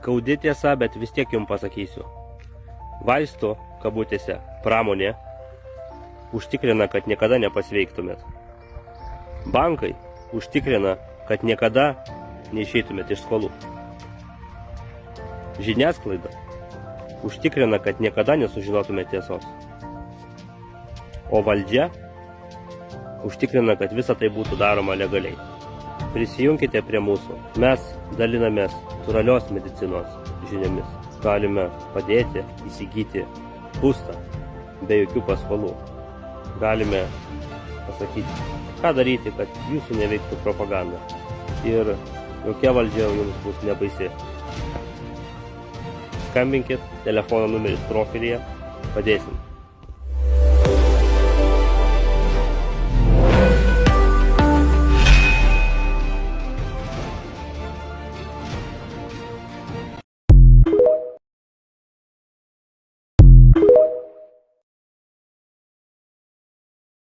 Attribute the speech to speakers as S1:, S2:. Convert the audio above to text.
S1: Skaudi tiesa, bet vis tiek jums pasakysiu. Vaistų, kabutėse, pramonė užtikrina, kad niekada nepasveiktumėt. Bankai užtikrina, kad niekada neišeitumėt iš skolų. Žiniasklaida užtikrina, kad niekada nesužinotumėt tiesos. O valdžia užtikrina, kad visa tai būtų daroma legaliai. Prisijunkite prie mūsų. Mes dalinamės natūralios medicinos žiniomis. Galime padėti įsigyti būstą be jokių paskolų. Galime pasakyti, ką daryti, kad jūsų neveiktų propaganda. Ir jokia valdžia jums bus nebaisi. Skambinkit, telefono numeris profilyje, padėsim.